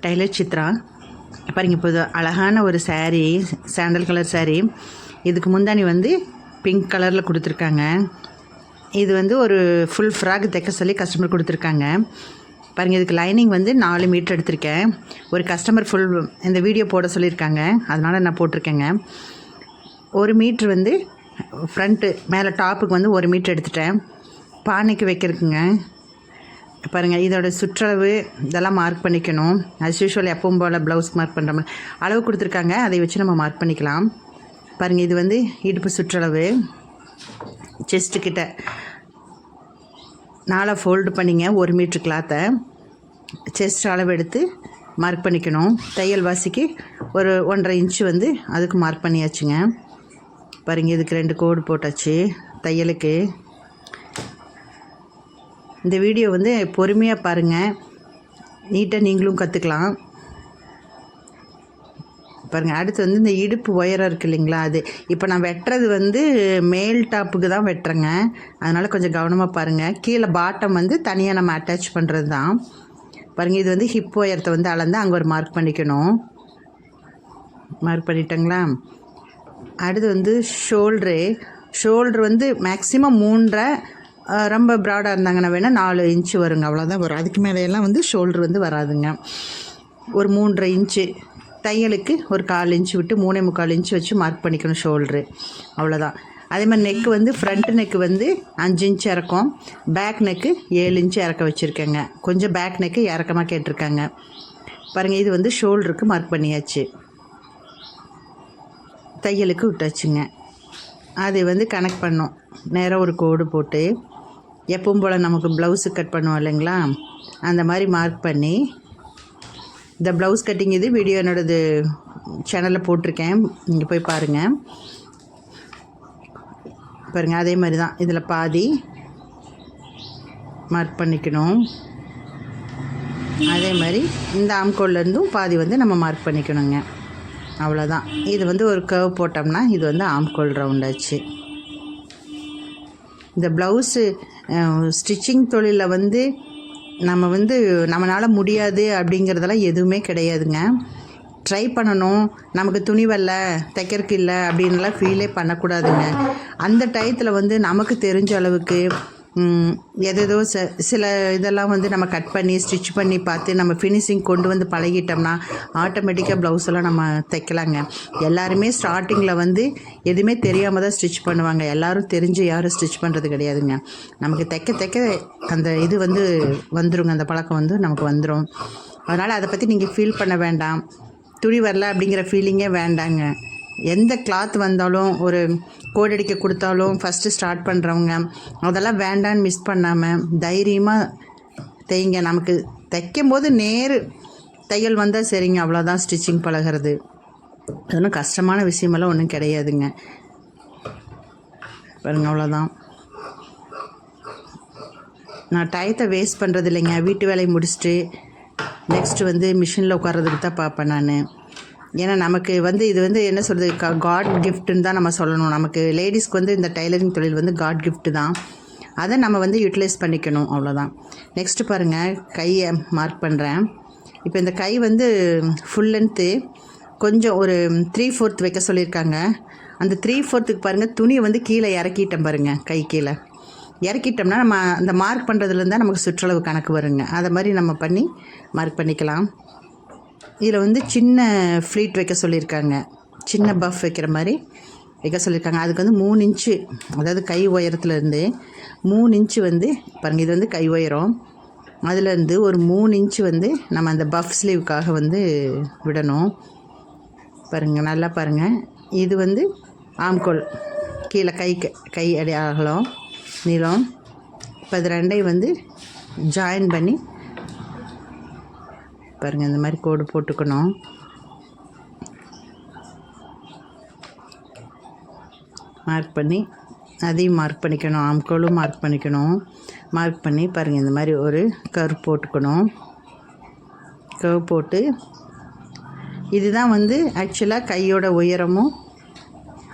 Tailor Chitra. பாருங்கள், இப்போ அழகான ஒரு saree, சாண்டல் கலர் saree. இதுக்கு முந்தானி வந்து பிங்க் கலரில் கொடுத்துருக்காங்க. இது வந்து ஒரு ஃபுல் ஃப்ராக் தைக்க சொல்லி கஸ்டமர் கொடுத்துருக்காங்க. பாருங்கள், இதுக்கு லைனிங் வந்து 4 மீட்டர் எடுத்திருக்கேன். ஒரு கஸ்டமர் ஃபுல் இந்த வீடியோ போட சொல்லியிருக்காங்க, அதனால் நான் போட்டிருக்கேங்க. 1 மீட்ரு வந்து ஃப்ரண்ட்டு மேலே டாப்புக்கு வந்து 1 மீட்ரு எடுத்துட்டேன். பானைக்கு வைக்கிறதுக்குங்க. பாருங்கள், இதோட சுற்றளவு இதெல்லாம் மார்க் பண்ணிக்கணும். அஸ் யூஷுவல் எப்பவும் போல் ப்ளவுஸ்க்கு மார்க் பண்ணுற மாதிரி அளவு கொடுத்துருக்காங்க, அதை வச்சு நம்ம மார்க் பண்ணிக்கலாம். பாருங்கள், இது வந்து இடுப்பு சுற்றளவு. செஸ்ட்டுக்கிட்ட 4 ஃபோல்டு பண்ணிங்க 1 மீட்ரு கிளாத்தை செஸ்ட் அளவு எடுத்து மார்க் பண்ணிக்கணும். தையல் வாசிக்கு ஒரு 1.5 இன்ச்சு வந்து அதுக்கு மார்க் பண்ணியாச்சுங்க. பாருங்கள், இதுக்கு 2 கோடு போட்டாச்சு தையலுக்கு. இந்த வீடியோ வந்து பொறுமையாக பாருங்கள், நீட்டாக நீங்களும் கற்றுக்கலாம். பாருங்கள், அடுத்து வந்து இந்த இடுப்பு உயரம் இருக்குது இல்லைங்களா, அது இப்போ நான் வெட்டுறது வந்து மேல் டாப்புக்கு தான் வெட்டுறேங்க. அதனால் கொஞ்சம் கவனமாக பாருங்கள். கீழே பாட்டம் வந்து தனியாக நம்ம அட்டாச் பண்ணுறது தான். பாருங்கள், இது வந்து ஹிப் உயரத்தை வந்து அளந்து அங்கே ஒரு மார்க் பண்ணிக்கணும். மார்க் பண்ணிட்டோங்களா? அடுத்து வந்து ஷோல்ட்ரு வந்து மேக்ஸிமம் 3.5, ரொம்ப ப்ராடாக இருந்தாங்கன்னா வேணால் 4 இன்ச்சு வருங்க, அவ்வளோதான் வரும். அதுக்கு மேலேயெல்லாம் வந்து ஷோல்ட்ரு வந்து வராதுங்க. ஒரு 3.5 இன்ச்சு தையலுக்கு ஒரு 1/4 இன்ச்சு விட்டு 3.25 இன்ச்சு வச்சு மார்க் பண்ணிக்கணும் ஷோல்ட்ரு, அவ்வளோதான். அதே மாதிரி நெக்கு வந்து ஃப்ரண்ட் நெக்கு வந்து 5 இன்ச்சு இறக்கம், பேக் நெக்கு 7 இன்ச்சு இறக்க வச்சுருக்கேங்க. கொஞ்சம் பேக் நெக்கு இறக்கமாக கேட்டிருக்காங்க. பாருங்கள், இது வந்து ஷோல்டருக்கு மார்க் பண்ணியாச்சு, தையலுக்கு விட்டாச்சுங்க. அதை வந்து கனெக்ட் பண்ணோம். நேராக ஒரு கோடு போட்டு எப்பவும் போல் நமக்கு ப்ளவுஸு கட் பண்ணுவோம் இல்லைங்களா, அந்த மாதிரி மார்க் பண்ணி இந்த ப்ளவுஸ் கட்டிங் இது வீடியோ என்னோடது சேனலில் போட்டிருக்கேன், நீங்கள் போய் பாருங்கள். பாருங்கள், அதே மாதிரி தான் இதில் பாதி மார்க் பண்ணிக்கணும். அதே மாதிரி இந்த ஆம்கோல்லேருந்தும் பாதி வந்து நம்ம மார்க் பண்ணிக்கணுங்க, அவ்வளோதான். இது வந்து ஒரு கர்வ் போட்டோம்னா இது வந்து ஆம்கோல் ரவுண்டாச்சு. இந்த ப்ளவுஸு ஸ்டிச்சிங் தொழிலில் வந்து நம்மளால் முடியாது அப்படிங்கிறதெல்லாம் எதுவுமே கிடையாதுங்க. ட்ரை பண்ணணும். நமக்கு துணி வரல, தைக்கிறதுக்கு இல்லை அப்படின்லாம் ஃபீலே பண்ணக்கூடாதுங்க. அந்த டயத்தில் வந்து நமக்கு தெரிஞ்ச அளவுக்கு எதேதோ சில இதெல்லாம் வந்து நம்ம கட் பண்ணி ஸ்டிச் பண்ணி பார்த்து நம்ம ஃபினிஷிங் கொண்டு வந்து பழகிட்டோம்னா ஆட்டோமேட்டிக்காக ப்ளவுஸெல்லாம் நம்ம தைக்கலாங்க. எல்லாருமே ஸ்டார்டிங்கில் வந்து எதுவுமே தெரியாமல் தான் ஸ்டிச் பண்ணுவாங்க. எல்லோரும் தெரிஞ்சு யாரும் ஸ்டிச் பண்ணுறது கிடையாதுங்க. நமக்கு தைக்க அந்த இது வந்து வந்துருங்க, அந்த பழக்கம் வந்து நமக்கு வந்துடும். அதனால் அதை பற்றி நீங்கள் ஃபீல் பண்ண வேண்டாம். துணி வரல அப்படிங்கிற ஃபீலிங்கே வேண்டாங்க. எந்த கிளாத் வந்தாலும் ஒரு கோடடிக்க கொடுத்தாலும் ஃபஸ்ட்டு ஸ்டார்ட் பண்ணுறவங்க அதெல்லாம் வேண்டான்னு மிஸ் பண்ணாமல் தைரியமாக தைங்க. நமக்கு தைக்கும் போது தையல் வந்தால் சரிங்க, அவ்வளோதான். ஸ்டிச்சிங் பழகிறது அதெல்லாம் கஷ்டமான விஷயமெல்லாம் ஒன்றும் கிடையாதுங்க. பாருங்கள், அவ்வளோதான். நான் டயத்தை வேஸ்ட் பண்ணுறது இல்லைங்க. வீட்டு வேலையை முடிச்சுட்டு நெக்ஸ்ட்டு வந்து மிஷினில் உட்கார்றதுக்கு தான் பார்ப்பேன் நான். ஏன்னா நமக்கு வந்து இது வந்து என்ன சொல்கிறது, காட் கிஃப்ட்டுன்னு தான் நம்ம சொல்லணும். நமக்கு லேடிஸ்க்கு வந்து இந்த டைலரிங் தொழில் வந்து காட் கிஃப்ட்டு தான். அதை நம்ம வந்து யூட்டிலைஸ் பண்ணிக்கணும், அவ்வளோதான். நெக்ஸ்ட்டு பாருங்கள், கையை மார்க் பண்ணுறேன். இப்போ இந்த கை வந்து ஃபுல் லென்த்து கொஞ்சம் ஒரு 3/4 வைக்க சொல்லியிருக்காங்க. அந்த 3/4 பாருங்கள், துணியை வந்து கீழே இறக்கிட்டேன் பாருங்கள். கை கீழே இறக்கிட்டோம்னா நம்ம அந்த மார்க் பண்ணுறதுலேருந்தால் நமக்கு சுற்றளவு கணக்கு வருங்க. அதை மாதிரி நம்ம பண்ணி மார்க் பண்ணிக்கலாம். இதில் வந்து சின்ன ஃப்ளீட் வைக்க சொல்லியிருக்காங்க, சின்ன பஃப் வைக்கிற மாதிரி வைக்க சொல்லியிருக்காங்க. அதுக்கு வந்து 3 இன்ச்சு, அதாவது கை உயரத்துலேருந்து 3 இன்ச்சு வந்து பாருங்கள், இது வந்து கை உயரம், அதுலேருந்து ஒரு 3 இன்ச்சு வந்து நம்ம அந்த பஃப் ஸ்லீவுக்காக வந்து விடணும். பாருங்கள், நல்லா பாருங்கள். இது வந்து ஆம்கோல் கீழே கை அடி அகலம் நீளம். இப்போ இது 2ஐயும் வந்து ஜாயின் பண்ணி பாருங்கள், இந்த மாதிரி கோடு போட்டுக்கணும். மார்க் பண்ணி அதையும் மார்க் பண்ணிக்கணும், ஆம்கோலும் மார்க் பண்ணிக்கணும். மார்க் பண்ணி பாருங்கள், இந்த மாதிரி ஒரு கர்வ் போட்டுக்கணும். கர்வ் போட்டு இதுதான் வந்து ஆக்சுவலாக கையோட உயரமும்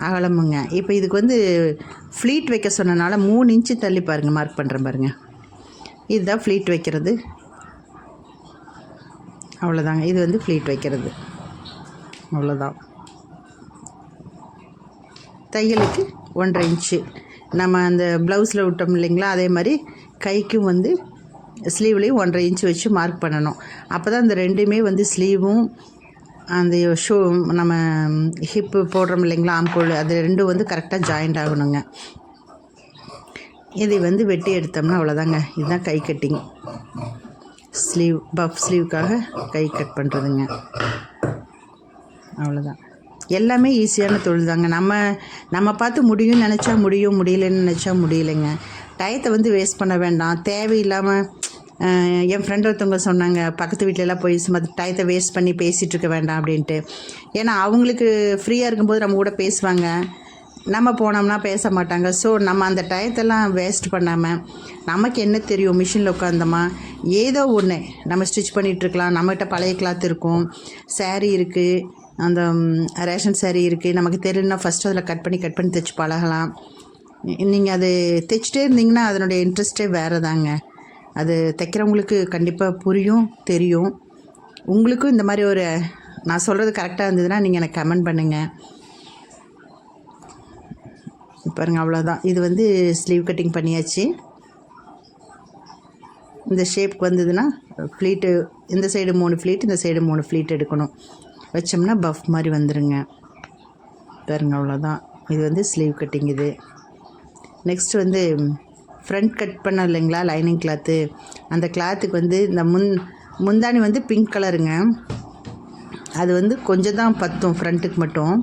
அகலமுங்க. இப்போ இதுக்கு வந்து ஃப்ளீட் வைக்க சொன்னனால 3 இன்ச்சு தள்ளி பாருங்கள் மார்க் பண்ணுறேன் பாருங்கள். இதுதான் ஃப்ளீட் வைக்கிறது. அவ்வளோதாங்க. இது வந்து ஃப்ளீட் வைக்கிறது, அவ்வளோதான். தையலுக்கு 1.5 இன்ச்சு நம்ம அந்த ப்ளவுஸில் விட்டோம் இல்லைங்களா, அதே மாதிரி கைக்கும் வந்து ஸ்லீவ்லேயும் 1.5 இன்ச்சு வச்சு மார்க் பண்ணணும். அப்போ தான் இந்த ரெண்டுமே வந்து ஸ்லீவும் அந்த ஷூ நம்ம ஹிப்பு போடுறோம் இல்லைங்களா, ஆம்கோல், அது ரெண்டும் வந்து கரெக்டாக ஜாயிண்ட் ஆகணுங்க. இதை வந்து வெட்டி எடுத்தோம்னா அவ்வளோதாங்க. இதுதான் கை கட்டிங். ஸ்லீவ் பஃப் ஸ்லீவுக்காக கை கட் பண்ணுறதுங்க, அவ்வளோதான். எல்லாமே ஈஸியான தொழில் தாங்க. நம்ம பார்த்து முடியும்னு நினச்சா முடியும், முடியலன்னு நினச்சா முடியலைங்க. டயத்தை வந்து வேஸ்ட் பண்ண வேண்டாம் தேவையில்லாமல். என் ஃப்ரெண்ட் ஒருத்தவங்க சொன்னாங்க, பக்கத்து வீட்டிலலாம் போய் சும்மா டயத்தை வேஸ்ட் பண்ணி பேசிகிட்டு இருக்க வேண்டாம் அப்படின்ட்டு. ஏன்னா அவங்களுக்கு ஃப்ரீயாக இருக்கும்போது நம்ம கூட பேசுவாங்க, நம்ம போனோம்னா பேச மாட்டாங்க. ஸோ நம்ம அந்த டயத்தெல்லாம் வேஸ்ட் பண்ணாமல், நமக்கு என்ன தெரியும், மிஷினில் உட்காந்தோமா ஏதோ ஒன்று நம்ம ஸ்டிச் பண்ணிகிட்ருக்கலாம். நம்மகிட்ட பழைய கிளாத் இருக்கும், சேரீ இருக்குது, அந்த ரேஷன் சேரீ இருக்குது. நமக்கு தெரியலனா ஃபஸ்ட்டு அதில் கட் பண்ணி தைச்சி பழகலாம். நீங்கள் அது தைச்சிட்டே இருந்தீங்கன்னா அதனுடைய இன்ட்ரெஸ்ட்டே வேறு தாங்க. அது தைக்கிறவங்களுக்கு கண்டிப்பாக புரியும், தெரியும். உங்களுக்கும் இந்த மாதிரி ஒரு நான் சொல்கிறது கரெக்டாக இருந்ததுன்னா நீங்கள் எனக்கு கமெண்ட் பண்ணுங்கள். பாருங்கள், அவ்வளோதான். இது வந்து ஸ்லீவ் கட்டிங் பண்ணியாச்சு. இந்த ஷேப்புக்கு வந்ததுன்னா ஃப்ளீட்டு இந்த சைடு 3 ஃப்ளீட், இந்த சைடு 3 ஃப்ளீட் எடுக்கணும். வச்சோம்னா பஃப் மாதிரி வந்துடுங்க. பாருங்கள், அவ்வளோதான். இது வந்து ஸ்லீவ் கட்டிங். இது நெக்ஸ்ட் வந்து ஃப்ரண்ட் கட் பண்ண இல்லைங்களா லைனிங் கிளாத்து, அந்த கிளாத்துக்கு வந்து இந்த முந்தானி வந்து பிங்க் கலருங்க. அது வந்து கொஞ்சம் தான் பத்தும் ஃப்ரண்ட்டுக்கு மட்டும்.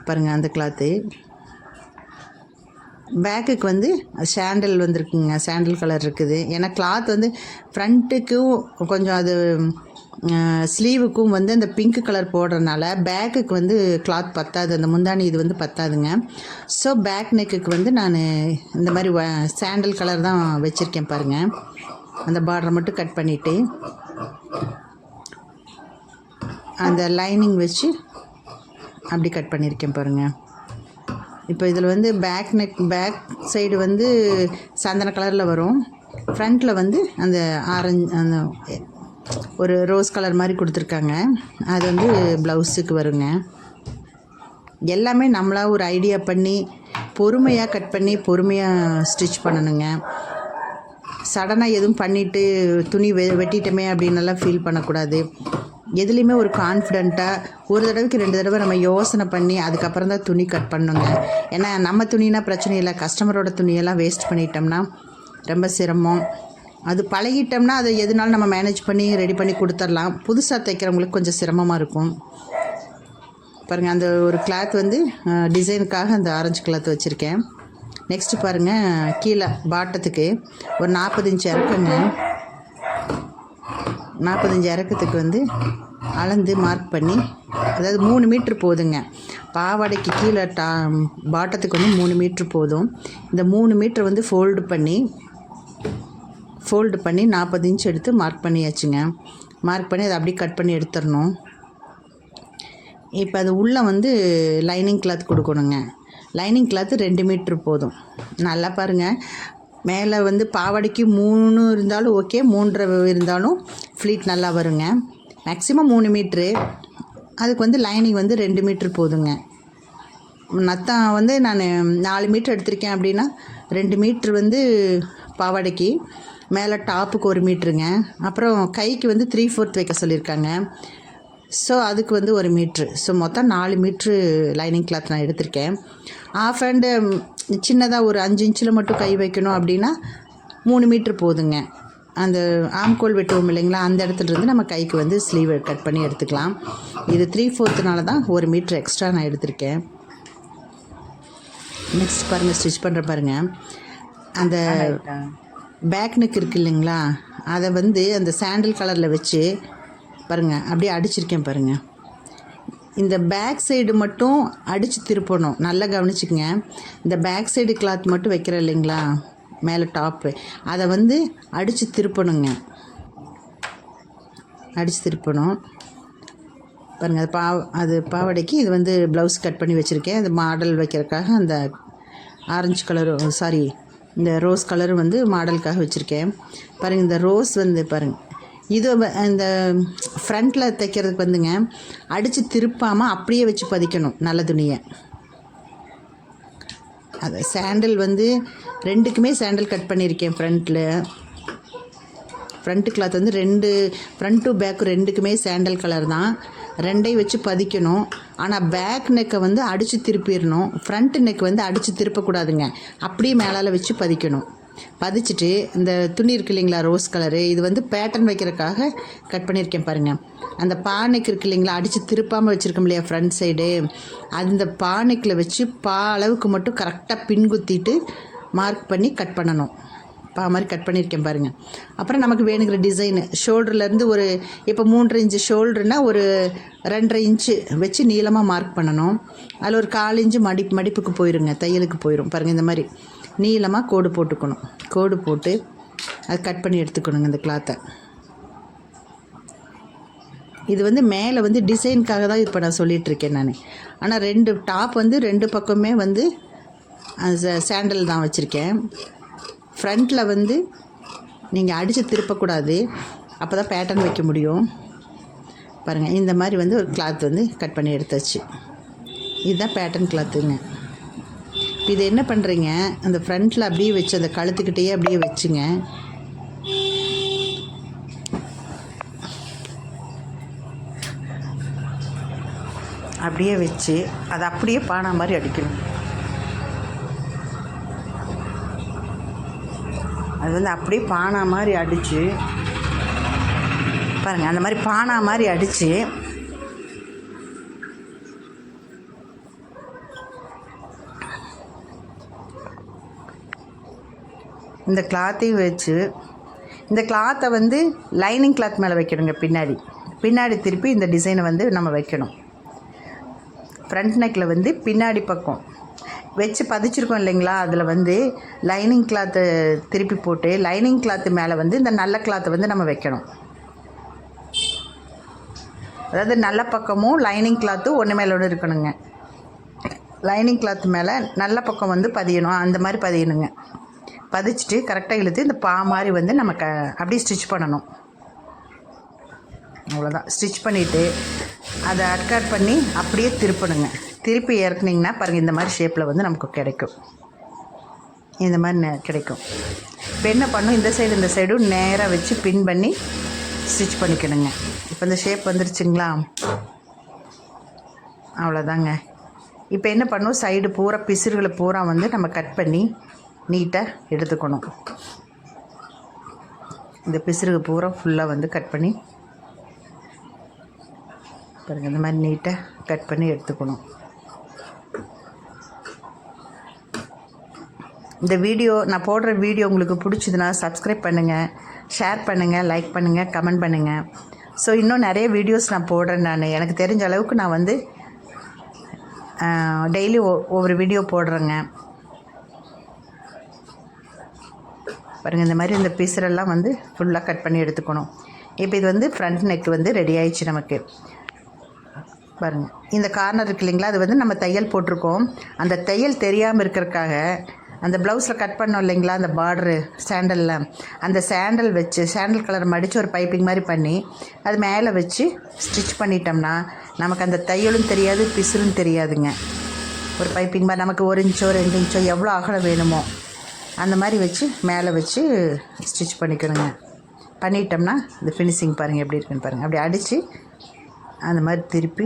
பாருங்கள், அந்த கிளாத்து. பேக்குக்கு வந்து சாண்டல் வந்துருக்குங்க, சாண்டல் கலர் இருக்குது. ஏன்னா கிளாத் வந்து ஃப்ரண்ட்டுக்கும் கொஞ்சம் அது ஸ்லீவுக்கும் வந்து அந்த பிங்க் கலர் போடுறதுனால பேக்குக்கு வந்து கிளாத் பத்தாது, அந்த முந்தானி இது வந்து பத்தாதுங்க. ஸோ பேக் நெக்குக்கு வந்து நான் இந்த மாதிரி சாண்டல் கலர் தான் வச்சுருக்கேன். பாருங்கள், அந்த பார்டரை மட்டும் கட் பண்ணிவிட்டு அந்த லைனிங் வச்சு அப்படி கட் பண்ணியிருக்கேன். பாருங்கள், இப்போ இதில் வந்து பேக் சைடு வந்து சந்தன கலரில் வரும், ஃப்ரண்ட்டில் வந்து அந்த ஆரஞ்சு அந்த ஒரு ரோஸ் கலர் மாதிரி கொடுத்துருக்காங்க. அது வந்து ப்ளவுஸுக்கு வருங்க. எல்லாமே நம்மளாக ஒரு ஐடியா பண்ணி பொறுமையாக கட் பண்ணி பொறுமையாக ஸ்டிச் பண்ணணுங்க. சடனாக எதுவும் பண்ணிவிட்டு துணி வெட்டிட்டோமே அப்படின்னெல்லாம் ஃபீல் பண்ணக்கூடாது. எதுலேயுமே ஒரு கான்ஃபிடெண்ட்டாக ஒரு தடவைக்கு 2 தடவை நம்ம யோசனை பண்ணி அதுக்கப்புறம் தான் துணி கட் பண்ணுங்க. ஏன்னா நம்ம துணினா பிரச்சனை இல்லை, கஸ்டமரோட துணியெல்லாம் வேஸ்ட் பண்ணிட்டோம்னா ரொம்ப சிரமம். அது பழகிட்டோம்னா அதை எதுனாலும் நம்ம மேனேஜ் பண்ணி ரெடி பண்ணி கொடுத்துடலாம். புதுசாக தைக்கிறவங்களுக்கு கொஞ்சம் சிரமமாக இருக்கும். பாருங்கள், அந்த ஒரு கிளாத் வந்து டிசைனுக்காக அந்த ஆரஞ்சு கிளாத் வச்சுருக்கேன். நெக்ஸ்ட்டு பாருங்கள், கீழே பாட்டத்துக்கு ஒரு 40 இன்ச் இறக்குங்க. 45 இறக்கத்துக்கு வந்து அளந்து மார்க் பண்ணி, அதாவது 3 மீட்ரு போதுங்க. பாவாடைக்கு கீழே பாட்டத்துக்கு வந்து 3 மீட்ரு போதும். இந்த 3 மீட்ரு வந்து ஃபோல்டு பண்ணி 40 இன்ச் எடுத்து மார்க் பண்ணியாச்சுங்க. மார்க் பண்ணி அதை அப்படியே கட் பண்ணி எடுத்துடணும். இப்போ அது உள்ளே வந்து லைனிங் கிளாத் கொடுக்கணுங்க. லைனிங் கிளாத்து 2 மீட்ரு போதும். நல்லா பாருங்கள், மேலே வந்து பாவாடைக்கு 3 இருந்தாலும் ஓகே, 3.5 இருந்தாலும் ஃப்ளீட் நல்லா வருங்க. Maximum 3 metre. அதுக்கு வந்து லைனிங் வந்து 2 மீட்ரு போதுங்க. நத்தான் வந்து நான் 4 மீட்ரு எடுத்திருக்கேன் அப்படின்னா 2 மீட்ரு வந்து பாவாடைக்கு, மேலே டாப்புக்கு 1 மீட்ருங்க. அப்புறம் கைக்கு வந்து 3/4 வைக்க சொல்லியிருக்காங்க. ஸோ அதுக்கு வந்து 1 மீட்ரு. ஸோ மொத்தம் 4 மீட்ரு லைனிங் கிளாத் நான் எடுத்திருக்கேன். ஆஃப் ஹேண்டு சின்னதாக ஒரு 5 இன்ச்சில் மட்டும் கை வைக்கணும் அப்படின்னா 3 மீட்ரு போதுங்க. அந்த ஆம்கோல் வெட்டுவோம் இல்லைங்களா, அந்த இடத்துலேருந்து நம்ம கைக்கு வந்து ஸ்லீவ் கட் பண்ணி எடுத்துக்கலாம். இது 3/4 தான் 1 மீட்ரு எக்ஸ்ட்ரா நான் எடுத்திருக்கேன். நெக்ஸ்ட் பாருங்கள், ஸ்டிச் பண்ணுற பாருங்கள். அந்த பேக் நெக் இருக்குது இல்லைங்களா, அதை வந்து அந்த சாண்டில் கலரில் வச்சு பாருங்கள் அப்படியே அடிச்சிருக்கேன். பாருங்கள், இந்த பேக் சைடு மட்டும் அடித்து திருப்பணும். நல்லா கவனிச்சுக்கங்க. இந்த பேக் சைடு கிளாத் மட்டும் வைக்கிறேன் இல்லைங்களா, மேலே டாப்பு, அதை வந்து அடித்து திருப்பணுங்க. அடித்து திருப்பணும். பாருங்கள், அது பாவாடைக்கு இது வந்து ப்ளவுஸ் கட் பண்ணி வச்சுருக்கேன். அது மாடல் வைக்கிறதுக்காக அந்த ஆரஞ்சு கலரும் இந்த ரோஸ் கலரும் வந்து மாடலுக்காக வச்சுருக்கேன். பாருங்கள், இந்த ரோஸ் வந்து பாருங்கள் இது இந்த ஃப்ரண்ட்டில் தைக்கிறதுக்கு வந்துங்க அடித்து திருப்பாமல் அப்படியே வச்சு பதிக்கணும் நல்ல துணியை. அது சாண்டில் வந்து ரெண்டுக்குமே சாண்டில் கட் பண்ணியிருக்கேன். ஃப்ரண்ட்டு கிளாத் வந்து ஃப்ரண்ட் டு பேக் ரெண்டுக்குமே சாண்டல் கலர் தான். ரெண்டையும் வச்சு பதிக்கணும். ஆனால் பேக் நெக்கை வந்து அடித்து திருப்பிடணும். ஃப்ரண்ட் நெக் வந்து அடித்து திருப்பக்கூடாதுங்க, அப்படியே மேலால் வச்சு பதிக்கணும். பதிச்சுட்டு இந்த துணி இருக்கு இல்லைங்களா, ரோஸ் கலரு, இது வந்து பேட்டர்ன் வைக்கிறதுக்காக கட் பண்ணியிருக்கேன் பாருங்கள். அந்த பானைக்கு இருக்கு இல்லைங்களா, அடித்து திருப்பாமல் வச்சுருக்கோம் இல்லையா ஃப்ரண்ட் சைடு, அந்த பானைக்கில் வச்சு அளவுக்கு மட்டும் கரெக்டாக பின் குத்திட்டு மார்க் பண்ணி கட் பண்ணணும். மாதிரி கட் பண்ணியிருக்கேன் பாருங்கள். அப்புறம் நமக்கு வேணுங்கிற டிசைனு ஷோல்டர்லேருந்து ஒரு இப்போ 3 இன்ச்சு ஷோல்டருனால் ஒரு 2.5 இன்ச்சு வச்சு நீளமாக மார்க் பண்ணணும். அதில் ஒரு 1/4 இன்ச்சு மடிப்புக்கு போயிருங்க, தையலுக்கு போயிடும் பாருங்கள். இந்த மாதிரி நீளமாக கோடு போட்டுக்கணும். கோடு போட்டு அது கட் பண்ணி எடுத்துக்கணுங்க இந்த கிளாத்தை. இது வந்து மேலே வந்து டிசைனுக்காக தான் இப்போ நான் சொல்லிகிட்ருக்கேன் நான். ஆனால் டாப் வந்து 2 பக்கமே வந்து சாண்டல் தான் வச்சுருக்கேன். ஃப்ரண்ட்டில் வந்து நீங்கள் அடித்து திருப்பக்கூடாது, அப்போ தான் பேட்டர்ன் வைக்க முடியும். பாருங்கள், இந்த மாதிரி வந்து ஒரு கிளாத் வந்து கட் பண்ணி எடுத்தாச்சு. இதுதான் பேட்டர்ன் கிளாத்துங்க. இது என்ன பண்ணுறீங்க, அந்த ஃப்ரண்ட்டில் அப்படியே வச்சு அந்த கழுத்துக்கிட்டேயே அப்படியே வச்சுங்க. அப்படியே வச்சு அதை அப்படியே பானா மாதிரி அடிக்கணும். அது வந்து அப்படியே பானா மாதிரி அடித்து பாருங்கள், அந்த மாதிரி பானா மாதிரி அடித்து இந்த கிளாத்தையும் வச்சு இந்த கிளாத்தை வந்து லைனிங் கிளாத் மேலே வைக்கணுங்க. பின்னாடி திருப்பி இந்த டிசைனை வந்து நம்ம வைக்கணும். ஃப்ரண்ட் நெக்கில் வந்து பின்னாடி பக்கம் வச்சு பதிச்சிருக்கோம் இல்லைங்களா, அதில் வந்து லைனிங் கிளாத்தை திருப்பி போட்டு லைனிங் கிளாத்து மேலே வந்து இந்த நல்ல கிளாத்தை வந்து நம்ம வைக்கணும். அதாவது நல்ல பக்கமும் லைனிங் கிளாத்தும் ஒன்று மேலே ஒன்று இருக்கணுங்க. லைனிங் கிளாத்து மேலே நல்ல பக்கம் வந்து பதியணும், அந்த மாதிரி பதியணுங்க. பதிச்சுட்டு கரெக்டாக இழுத்து இந்த மாதிரி வந்து நம்ம அப்படியே ஸ்டிச் பண்ணணும். அவ்வளோதான். ஸ்டிச் பண்ணிவிட்டு அதை அட்கட் பண்ணி அப்படியே திருப்பணுங்க. திருப்பி இறக்குனிங்கன்னா பாருங்கள், இந்த மாதிரி ஷேப்பில் வந்து நமக்கு கிடைக்கும். இந்த மாதிரி கிடைக்கும். இப்போ என்ன பண்ணும், இந்த சைடும் நேராக வச்சு பின் பண்ணி ஸ்டிச் பண்ணிக்கணுங்க. இப்போ இந்த ஷேப் வந்துருச்சுங்களா, அவ்வளோதாங்க. இப்போ என்ன பண்ணும், சைடு பூரா பிசுறுகளை பூரா வந்து நம்ம கட் பண்ணி நீட்டாக எடுத்துக்கணும். இந்த பிசுறுகு பூரா ஃபுல்லாக வந்து கட் பண்ணி பாருங்கள், இந்த மாதிரி நீட்டாக கட் பண்ணி எடுத்துக்கணும். இந்த வீடியோ நான் போடுற வீடியோ உங்களுக்கு பிடிச்சதுன்னா சப்ஸ்கிரைப் பண்ணுங்கள், ஷேர் பண்ணுங்கள், லைக் பண்ணுங்கள், கமெண்ட் பண்ணுங்கள். ஸோ இன்னும் நிறைய வீடியோஸ் நான் போடுறேன். எனக்கு தெரிஞ்ச அளவுக்கு நான் வந்து டெய்லி ஒவ்வொரு வீடியோ போடுறேங்க. பாருங்கள், இந்த மாதிரி இந்த பீஸரெல்லாம் வந்து ஃபுல்லாக கட் பண்ணி எடுத்துக்கணும். இப்போ இது வந்து ஃப்ரண்ட் நெக் வந்து ரெடி ஆயிடுச்சு நமக்கு. பாருங்கள், இந்த கார்னர் இருக்கு இல்லைங்களா, அது வந்து நம்ம தையல் போட்டிருக்கோம். அந்த தையல் தெரியாமல் இருக்கிறதுக்காக அந்த ப்ளவுஸில் கட் பண்ணோம் இல்லைங்களா, அந்த பார்டரு சாண்டலில், அந்த சாண்டல் கலர் மடித்து ஒரு பைப்பிங் மாதிரி பண்ணி அது மேலே வச்சு ஸ்டிச் பண்ணிட்டோம்னா நமக்கு அந்த தையலும் தெரியாது, பிசுறும் தெரியாதுங்க. ஒரு பைப்பிங் மாதிரி நமக்கு 1 இன்ச்சோ 2 இன்ச்சோ எவ்வளோ அகலம் வேணுமோ அந்த மாதிரி வச்சு மேலே வச்சு ஸ்டிச் பண்ணிக்கணுங்க. பண்ணிட்டோம்னா இந்த ஃபினிஷிங் பாருங்கள் எப்படி இருக்குன்னு பாருங்கள். அப்படி அடித்து அந்த மாதிரி திருப்பி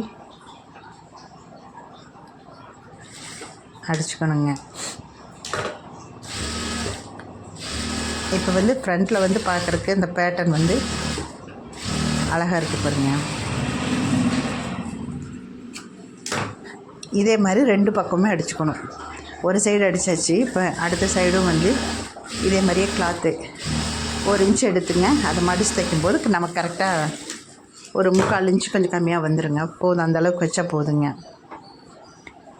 அடிச்சுக்கணுங்க. இப்போ வந்து ஃப்ரண்ட்டில் வந்து பார்க்குறக்கு இந்த பேட்டர்ன் வந்து அழகாக இருக்குது பாருங்கள். இதே மாதிரி 2 பக்கமே அடிச்சுக்கணும். ஒரு சைடு அடித்தாச்சு. இப்போ அடுத்த சைடும் வந்து இதே மாதிரியே கிளாத்து 1 இன்ச்சு எடுத்துங்க. அதை மடித்து தைக்கும்போது நமக்கு கரெக்டாக ஒரு 3/4 இன்ச்சு கொஞ்சம் கம்மியாக வந்துடுங்க. போதும், அந்தளவுக்கு வச்சா போதுங்க.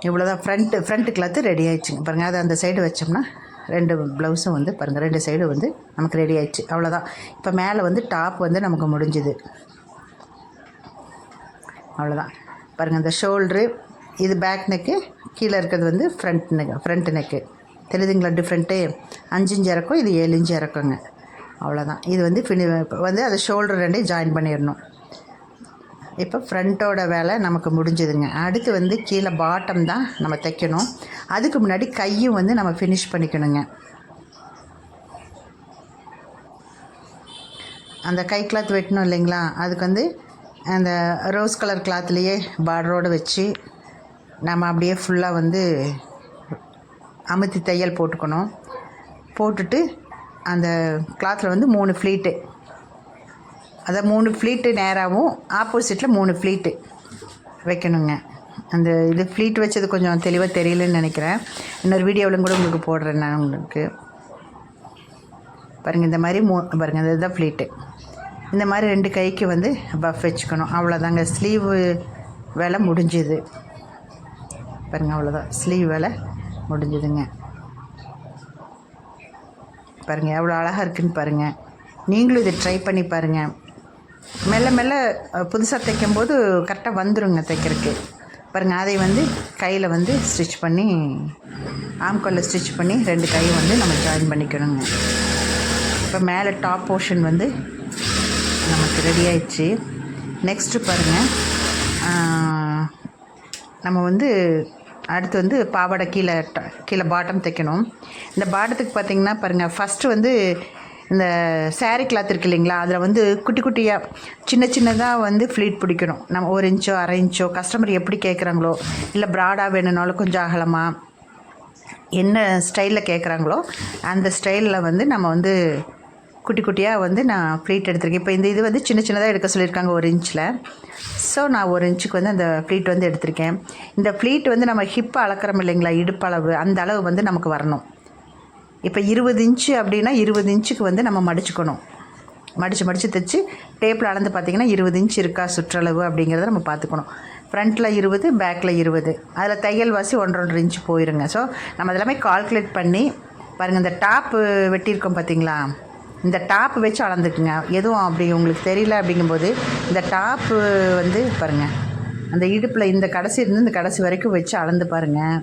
இவ்வளோதான். ஃப்ரண்ட்டு கிளாத்து ரெடி ஆகிடுச்சுங்க பாருங்கள். அதை அந்த சைடு வச்சோம்னா 2 ப்ளவுஸும் வந்து பாருங்கள் 2 சைடு வந்து நமக்கு ரெடி ஆகிடுச்சு. அவ்வளோதான். இப்போ மேலே வந்து டாப் வந்து நமக்கு முடிஞ்சுது. அவ்வளோதான். பாருங்கள், இந்த ஷோல்ட்ரு இது பேக் நெக்கு, கீழே இருக்கிறது வந்து ஃப்ரண்ட் நெக்கு. தெரியுதுங்களா டிஃப்ரெண்ட்டு? 5 இன்ச்சு இறக்கம், இது 7 இன்ச்சு இறக்கங்க. அவ்வளோதான். இது வந்து வந்து அதை ஷோல்டர் ரெண்டையும் ஜாயின் பண்ணிடணும். இப்போ ஃப்ரண்ட்டோட வேலை நமக்கு முடிஞ்சதுங்க. அடுத்து வந்து கீழே பாட்டம் தான் நம்ம தைக்கணும். அதுக்கு முன்னாடி கையும் வந்து நம்ம ஃபினிஷ் பண்ணிக்கணுங்க. அந்த கை கிளாத் வெட்டணும் இல்லைங்களா, அதுக்கு வந்து அந்த ரோஸ் கலர் கிளாத்லேயே பார்டரோடு வச்சு நம்ம அப்படியே ஃபுல்லாக வந்து அமுத்தி தையல் போட்டுக்கணும். போட்டுட்டு அந்த கிளாத்தில் வந்து 3 ஃப்ளீட்டு, அதை 3 ஃப்ளீட்டு நேராகவும் ஆப்போசிட்டில் 3 ஃப்ளீட்டு வைக்கணுங்க. அந்த இது ஃப்ளீட் வச்சது கொஞ்சம் தெளிவாக தெரியலன்னு நினைக்கிறேன். இன்னொரு வீடியோவிலும் கூட உங்களுக்கு போடுறேன் நான் உங்களுக்கு. பாருங்கள், இந்த மாதிரி பாருங்கள், இதுதான் ஃப்ளீட்டு. இந்த மாதிரி 2 கைக்கு வந்து பஃப் வச்சுக்கணும். அவ்வளோதாங்க, ஸ்லீவு வேலை முடிஞ்சுது. பாருங்கள், அவ்வளோதான், ஸ்லீவ் வேலை முடிஞ்சுதுங்க. பாருங்கள் எவ்வளோ அழகாக இருக்குதுன்னு பாருங்கள். நீங்களும் இதை ட்ரை பண்ணி பாருங்கள். மெல்ல மெல்ல புதுசாக தைக்கும்போது கரெக்டாக வந்துடுங்க தைக்கிறதுக்கு. பாருங்கள், அதை வந்து கையில் வந்து ஸ்டிச் பண்ணி ஆம்கோலில் ஸ்டிச் பண்ணி 2 கையும் வந்து நம்ம ஜாயின் பண்ணிக்கணுங்க. இப்போ மேலே டாப் போர்ஷன் வந்து நமக்கு ரெடி ஆயிடுச்சு. நெக்ஸ்ட்டு பாருங்கள், நம்ம வந்து அடுத்து வந்து பாவாடை கீழே பாட்டம் தைக்கணும். இந்த பாட்டத்துக்கு பார்த்திங்கன்னா பாருங்கள், ஃபஸ்ட்டு வந்து இந்த சாரீ கிளாத் இருக்குது இல்லைங்களா, அதில் வந்து குட்டி குட்டியாக சின்னதாக வந்து ஃப்ளீட் பிடிக்கணும். நம்ம 1 இன்ச்சோ 1/2 இன்ச்சோ கஸ்டமர் எப்படி கேட்குறாங்களோ, இல்லை ப்ராடாக வேணும்னாலும் கொஞ்சம் அகலமாக என்ன ஸ்டைலில் கேட்குறாங்களோ அந்த ஸ்டைலில் வந்து நம்ம வந்து குட்டி குட்டியாக வந்து நான் ஃப்ளீட் எடுத்திருக்கேன். இப்போ இந்த இது வந்து சின்னதாக எடுக்க சொல்லியிருக்காங்க 1 இன்ச்சில். ஸோ நான் 1 இன்ச்சுக்கு வந்து அந்த ஃப்ளீட் வந்து எடுத்திருக்கேன். இந்த ஃப்ளீட் வந்து நம்ம ஹிப்பு அளக்கிறோம் இல்லைங்களா, இடுப்பளவு, அந்த அளவு வந்து நமக்கு வரணும். இப்போ 20 இன்ச்சு அப்படின்னா 20 இன்ச்சுக்கு வந்து நம்ம மடிச்சுக்கணும். மடித்து தைச்சி டேப்பில் அளந்து பார்த்திங்கன்னா 20 இன்ச் இருக்கா சுற்றளவு அப்படிங்கிறத நம்ம பார்த்துக்கணும். ஃப்ரண்ட்டில் 20, பேக்கில் 20, அதில் தையல் வாசி 1.5 இன்ச்சு போயிருங்க. ஸோ நம்ம அதெல்லாமே கால்குலேட் பண்ணி பாருங்கள். இந்த டாப்பு வெட்டியிருக்கோம் பார்த்திங்களா, இந்த டாப்பு வச்சு அளந்துக்குங்க. எதுவும் அப்படி உங்களுக்கு தெரியல அப்படிங்கும்போது இந்த டாப்பு வந்து பாருங்கள், அந்த இடுப்பில் இந்த கடைசி இருந்து இந்த கடைசி வரைக்கும் வச்சு அளந்து பாருங்கள்.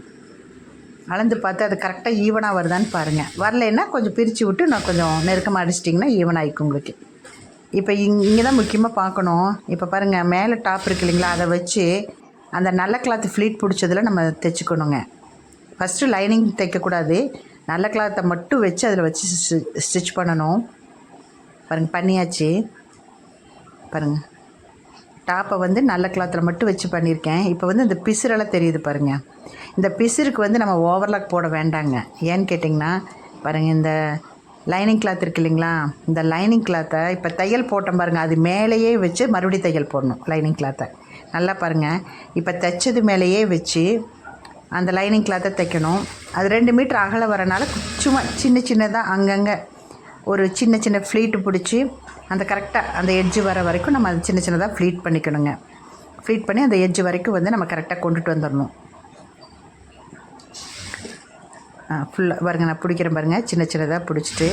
அளந்து பார்த்து அது கரெக்டாக ஈவனாக வருதான்னு பாருங்கள். வரலைன்னா கொஞ்சம் பிரித்து விட்டு நான் கொஞ்சம் நெருக்கமாக அடிச்சிட்டிங்கன்னா ஈவன் ஆகிக்கும் உங்களுக்கு. இப்போ இங்கே தான் முக்கியமாக பார்க்கணும். இப்போ பாருங்கள், மேலே டாப் இருக்கு இல்லைங்களா, அதை வச்சு அந்த நல்ல கிளாத்து ஃப்ளீட் பிடிச்சதில் நம்ம தைச்சிக்கணுங்க. ஃபஸ்ட்டு லைனிங் தைக்கக்கூடாது, நல்ல கிளாத்தை மட்டும் வச்சு அதில் வச்சு ஸ்டிச் பண்ணணும். பாருங்கள், பண்ணியாச்சு. பாருங்கள், டாப்பை வந்து நல்ல கிளாத்தில் மட்டும் வச்சு பண்ணியிருக்கேன். இப்போ வந்து இந்த பிசுரெல்லாம் தெரியுது பாருங்கள். இந்த பிசுருக்கு வந்து நம்ம ஓவர்லாக் போட வேண்டாங்க. ஏன்னு கேட்டிங்கன்னா பாருங்கள், இந்த லைனிங் கிளாத் இருக்குது இல்லைங்களா, இந்த லைனிங் கிளாத்தை இப்போ தையல் போட்டோம் பாருங்கள், அது மேலேயே வச்சு மறுபடியும் தையல் போடணும். லைனிங் கிளாத்தை நல்லா பாருங்கள், இப்போ தைச்சது மேலேயே வச்சு அந்த லைனிங் கிளாத்தை தைக்கணும். அது 2 மீட்டர் அகல வரனால சும்மா சின்னதாக அங்கங்கே ஒரு சின்ன ஃப்ளீட்டு பிடிச்சி அந்த கரெக்டாக அந்த எட்ஜு வர வரைக்கும் நம்ம அது சின்னதாக ஃப்ளீட் பண்ணிக்கணுங்க. ஃப்ளீட் பண்ணி அந்த எட்ஜு வரைக்கும் வந்து நம்ம கரெக்டாக கொண்டுட்டு வந்துடணும். ஃபுல்லாக பாருங்கள், நான் பிடிக்கிறேன் பாருங்கள், சின்னதாக பிடிச்சிட்டு.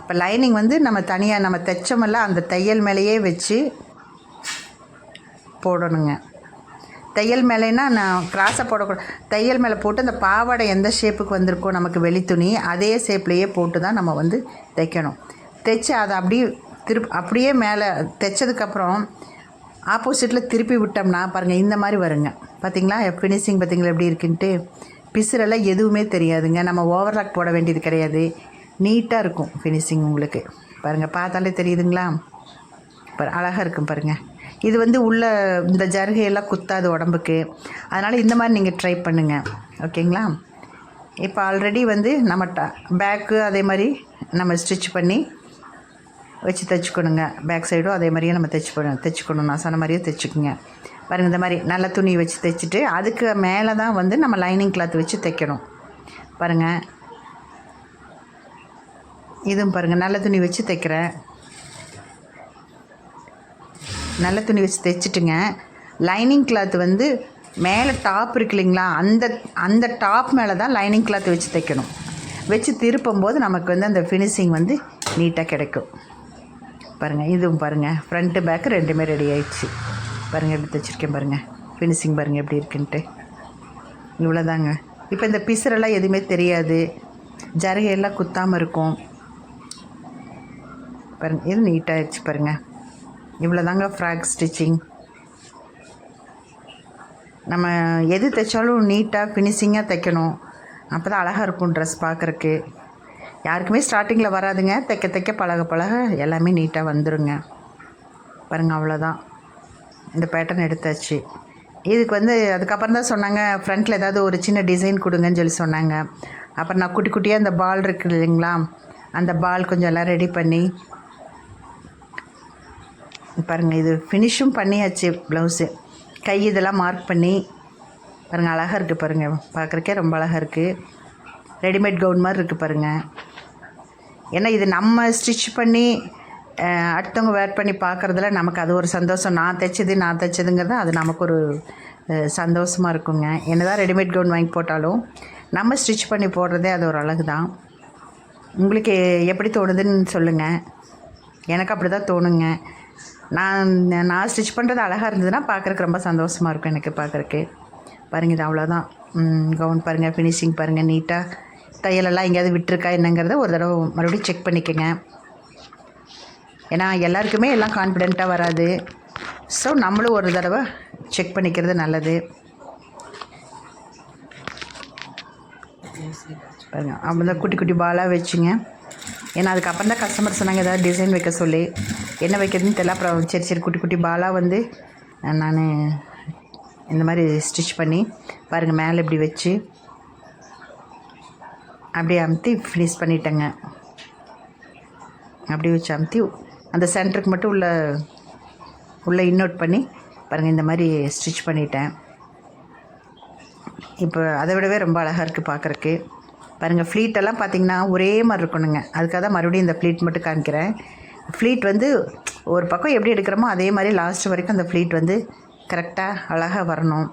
இப்போ லைனிங் வந்து நம்ம தனியாக நம்ம தைச்சோமல்ல அந்த தையல் மேலேயே வச்சு போடணுங்க. தையல் மேலேனா நான் கிராஸாக போடக்கூடாது. தையல் மேலே போட்டு அந்த பாவாடை எந்த ஷேப்புக்கு வந்திருக்கோ நமக்கு வெளி துணி அதே ஷேப்லேயே போட்டு தான் நம்ம வந்து தைக்கணும். தைச்சி அதை அப்படியே மேலே தைச்சதுக்கப்புறம் ஆப்போசிட்டில் திருப்பி விட்டோம்னா பாருங்கள், இந்த மாதிரி வருங்க. பார்த்திங்களா ஃபினிஷிங், பார்த்திங்களா எப்படி இருக்குன்ட்டு. பிசுரெல்லாம் எதுவுமே தெரியாதுங்க. நம்ம ஓவர்லாக் போட வேண்டியது கிடையாது. நீட்டாக இருக்கும் ஃபினிஷிங் உங்களுக்கு. பாருங்கள், பார்த்தாலே தெரியுதுங்களா, அழகாக இருக்கும் பாருங்கள். இது வந்து உள்ள இந்த ஜருகையெல்லாம் குத்தாது உடம்புக்கு. அதனால் இந்த மாதிரி நீங்கள் ட்ரை பண்ணுங்கள், ஓகேங்களா. இப்போ ஆல்ரெடி வந்து நம்ம பேக்கு அதே மாதிரி நம்ம ஸ்டிச் பண்ணி வச்சு தைச்சிக்கணுங்க. பேக் சைடும் அதே மாதிரியே நம்ம தைச்சிக்கணும். நான் சொன்ன மாதிரியே தைச்சிக்கோங்க. பாருங்கள், இந்த மாதிரி நல்ல துணி வச்சு தைச்சிட்டு அதுக்கு மேலே தான் வந்து நம்ம லைனிங் கிளாத் வச்சு தைக்கணும். பாருங்கள், இதுவும் பாருங்கள், நல்ல துணி வச்சு தைக்கிறேன். நல்ல துணி வச்சு தைச்சிட்டுங்க. லைனிங் கிளாத் வந்து மேலே டாப் இருக்கு இல்லைங்களா, அந்த டாப் மேலே தான் லைனிங் கிளாத் வச்சு தைக்கணும். வச்சு திருப்பும்போது நமக்கு வந்து அந்த ஃபினிஷிங் வந்து நீட்டாக கிடைக்கும். பாருங்கள், இதுவும் பாருங்கள், ஃப்ரண்ட்டு பேக்கு 2மே ரெடி ஆகிடுச்சு. பாருங்கள் எப்படி தைச்சிருக்கேன் பாருங்கள், ஃபினிஷிங் பாருங்கள் எப்படி இருக்குன்ட்டு. இவ்வளோதாங்க. இப்போ இந்த பிசுரெல்லாம் எதுவுமே தெரியாது. ஜரிகையெல்லாம் குத்தாமல் இருக்கும் பாருங்கள். இது நீட்டாகிடுச்சு பாருங்கள். இவ்வளோ தாங்க ஃப்ராக் ஸ்டிச்சிங். நம்ம எது தைச்சாலும் நீட்டாக ஃபினிஷிங்காக தைக்கணும். அப்போ தான் அழகாக இருக்கும் ட்ரெஸ் பார்க்குறக்கு. யாருக்குமே ஸ்டார்டிங்கில் வராதுங்க. தைக்க தைக்க பழக பழக எல்லாமே நீட்டாக வந்துடுங்க. பாருங்கள், அவ்வளோதான். இந்த பேட்டர்ன் எடுத்தாச்சு. இதுக்கு வந்து அதுக்கப்புறம் தான் சொன்னாங்க, ஃப்ரண்ட்டில் ஏதாவது ஒரு சின்ன டிசைன் கொடுங்கன்னு சொல்லி சொன்னாங்க. அப்புறம் நான் குட்டி குட்டியாக அந்த பால் இருக்குது இல்லைங்களா, அந்த பால் கொஞ்சம் எல்லாம் ரெடி பண்ணி பாருங்கள். இது ஃபினிஷும் பண்ணியாச்சு. ப்ளவுஸு கை இதெல்லாம் மார்க் பண்ணி பாருங்கள், அழகாக இருக்குது பாருங்கள். பார்க்குறக்கே ரொம்ப அழகாக இருக்குது. ரெடிமேட் கவுன் மாதிரி இருக்குது பாருங்கள். ஏன்னா இது நம்ம ஸ்டிச் பண்ணி அடுத்தவங்க வேர் பண்ணி பார்க்குறதுல நமக்கு அது ஒரு சந்தோஷம். நான் தைச்சதுங்கிறது அது நமக்கு ஒரு சந்தோஷமாக இருக்குங்க. என்ன தான் ரெடிமேட் கவுன் வாங்கி போட்டாலும் நம்ம ஸ்டிச் பண்ணி போடுறதே அது ஒரு அழகு தான். உங்களுக்கு எப்படி தோணுதுன்னு சொல்லுங்கள். எனக்கு அப்படி தான் தோணுங்க. நான் ஸ்டிச் பண்ணுறது அழகாக இருந்ததுன்னா பார்க்குறக்கு ரொம்ப சந்தோஷமாக இருக்கும் எனக்கு பார்க்குறக்கு. பாருங்கள், இது அவ்வளோதான். கவுன் பாருங்கள், ஃபினிஷிங் பாருங்கள். நீட்டாக தையலெல்லாம் எங்கேயாவது விட்டுருக்கா என்னங்கிறத ஒரு தடவை மறுபடியும் செக் பண்ணிக்கோங்க. ஏன்னா எல்லாருக்குமே எல்லாம் கான்ஃபிடெண்ட்டாக வராது. ஸோ நம்மளும் ஒரு தடவை செக் பண்ணிக்கிறது நல்லது. பாருங்கள், அப்படி குட்டி குட்டி பாலாக வச்சுங்க. ஏன்னா அதுக்கப்புறம் தான் கஸ்டமர் சொன்னாங்க ஏதாவது டிசைன் வைக்க சொல்லி. என்ன வைக்கிறதுன்னு தெரியல. அப்புறம் சரி குட்டி குட்டி பாலாக வந்து நான் இந்த மாதிரி ஸ்டிச் பண்ணி பாருங்கள், மேலே இப்படி வச்சு அப்படியே அமுத்தி ஃபினிஷ் பண்ணிட்டேங்க. அப்படியே வச்சு அமுத்தி அந்த சென்டருக்கு மட்டும் உள்ளே இன்னோட் பண்ணி பாருங்கள், இந்த மாதிரி ஸ்டிச் பண்ணிட்டேன். இப்போ அதை விடவே ரொம்ப அழகாக இருக்குது பார்க்குறக்கு. பாருங்கள், ஃப்ளீட்டெல்லாம் பார்த்திங்கன்னா ஒரே மாதிரி இருக்கணுங்க. அதுக்காக தான் மறுபடியும் இந்த ஃப்ளீட் மட்டும் காமிக்கிறேன். ஃப்ளீட் வந்து ஒரு பக்கம் எப்படி எடுக்கிறோமோ அதே மாதிரி லாஸ்ட் வரைக்கும் அந்த ஃப்ளீட் வந்து கரெக்டாக அழகாக வரணும்.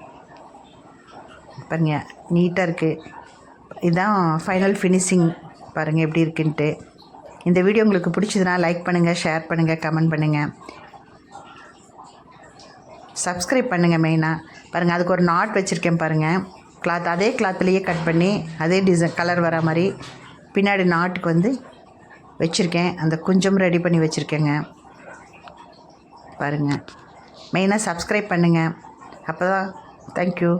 பாருங்கள், நீட்டாக இருக்குது. இதுதான் ஃபைனல் ஃபினிஷிங். பாருங்கள் எப்படி இருக்குன்ட்டு. இந்த வீடியோ உங்களுக்கு பிடிச்சதுன்னா லைக் பண்ணுங்கள், ஷேர் பண்ணுங்கள், கமெண்ட் பண்ணுங்கள், சப்ஸ்கிரைப் பண்ணுங்கள். மெயினாக பாருங்கள், அதுக்கு ஒரு நாட் வச்சுருக்கேன் பாருங்கள். கிளாத் அதே கிளாத்துலேயே கட் பண்ணி அதே டிசைன் கலர் வர மாதிரி பின்னாடி நாட்டுக்கு வந்து வச்சுருக்கேன். அந்த குஞ்சம் ரெடி பண்ணி வச்சுருக்கேங்க. பாருங்கள், மெயினாக சப்ஸ்கிரைப் பண்ணுங்கள். அப்போ தான். தேங்க்யூ.